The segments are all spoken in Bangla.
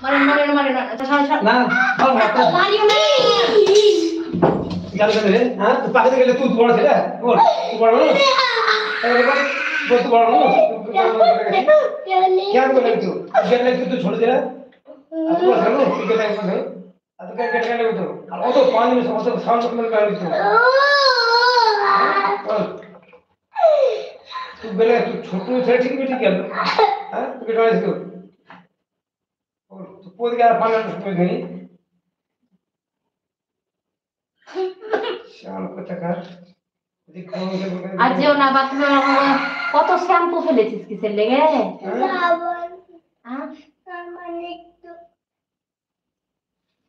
মারে মারে মারে না ছাড় না মারিও না क्या कर रहे हैं हां तू पागल के लिए तू बड़ा है बोल तू बड़ा ना अरे भाई बोल तू बड़ा ना क्या बोल रहे तू क्या ले तू छोड़ दे रहा अब तू हलो ठीक है टाइम पर अब क्या क्या ले तू और तो 5 मिनट समझ साउंड में कर तू तू बेले तू छोटू से ठीक भी ठीक है हां तू बेटा इसको और तू पोद गया 5 मिनट में नहीं আর যেও না বাথরুমে কত শ্যাম্পু ফেলেছিস কিসের লেগে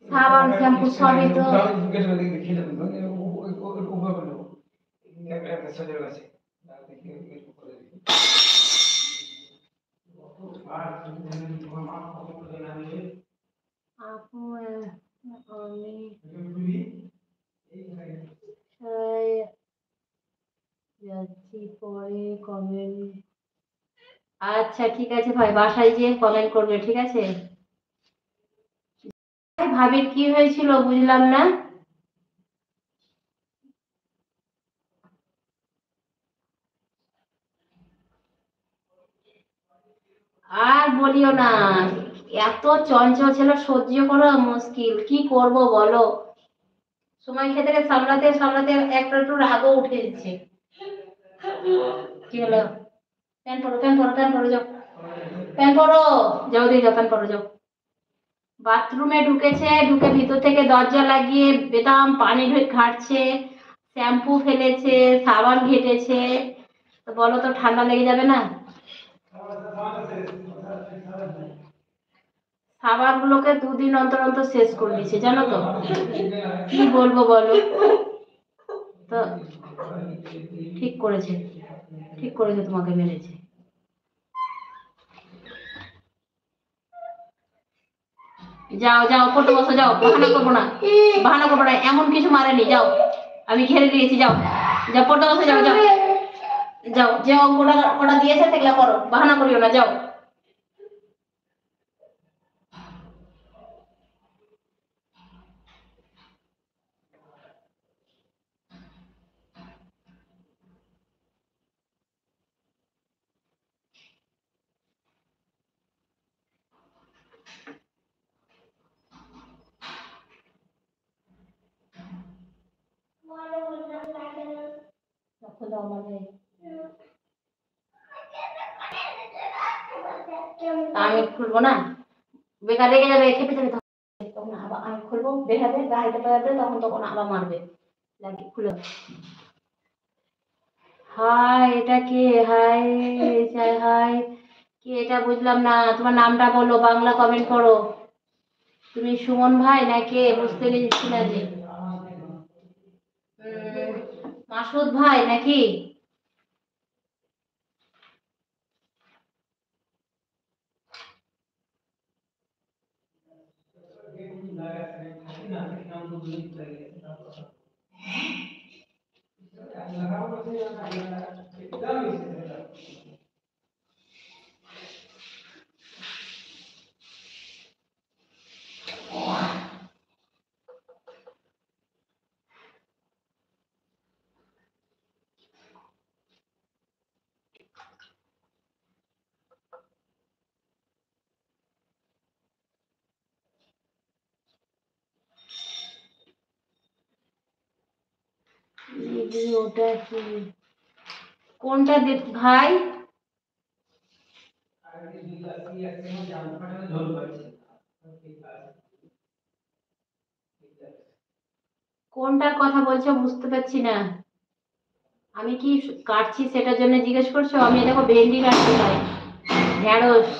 সাবান শ্যাম্পু সবই তো আপু আমি যাচ্ছি পরে কমেন্ট আচ্ছা ঠিক আছে ভাই বাসায় গিয়ে কমেন্ট করবে ঠিক আছে ভাবির কি হয়েছিল বুঝলাম না আর বলিও না এত চঞ্চল ছিল সহ্য করা মুশকিল কি করব বলো সময় খেতে সামলাতে সামলাতে একটা একটু রাগও উঠে দিচ্ছে কি হলো প্যান্ট পরো যাও প্যান্ট পরো যাও দিয়ে যাও প্যান্ট পরো যাও বাথরুমে ঢুকেছে ঢুকে ভিতর থেকে দরজা লাগিয়ে বেদাম পানি ঘাটছে শ্যাম্পু ফেলেছে সাবান ঘেটেছে তো বলো তো ঠান্ডা লেগে যাবে না সাবান গুলোকে 2 দিন অন্তর অন্তর শেষ করে দিচ্ছে জানো তো কি বলবো বলো তো ঠিক করেছে তোমাকে মেরেছে যাও যাও পড়তে বসো যাও বাহানা করবো না এমন কিছু মারেনি যাও আমি ঘেরে দিয়েছি যাও যাও পড়তে বসো যাও যাও যাও যে অঙ্কটা দিয়েছে সেগুলা করো বাহানা করিও না যাও আমি খুলবো না বেকার রেগে যাবে খেপে যাবে তখন আবার আমি খুলবো বেহাবে গাড়িতে পাবে তখন আবার মারবে লাগে খুলে হাই এটা কে হাই হাই কি এটা বুঝলাম না তোমার নামটা বলো বাংলা কমেন্ট করো তুমি সুমন ভাই না কে বুঝতে পেরেছি না যে মাসুদ ভাই নাকি ওটা কি কোনটা ভাই কোনটার কথা বলছো বুঝতে পারছি না আমি কি কাটছি সেটার জন্য জিজ্ঞেস করছো আমি দেখো ভেন্ডি কাটছি ভাই ঢেঁড়স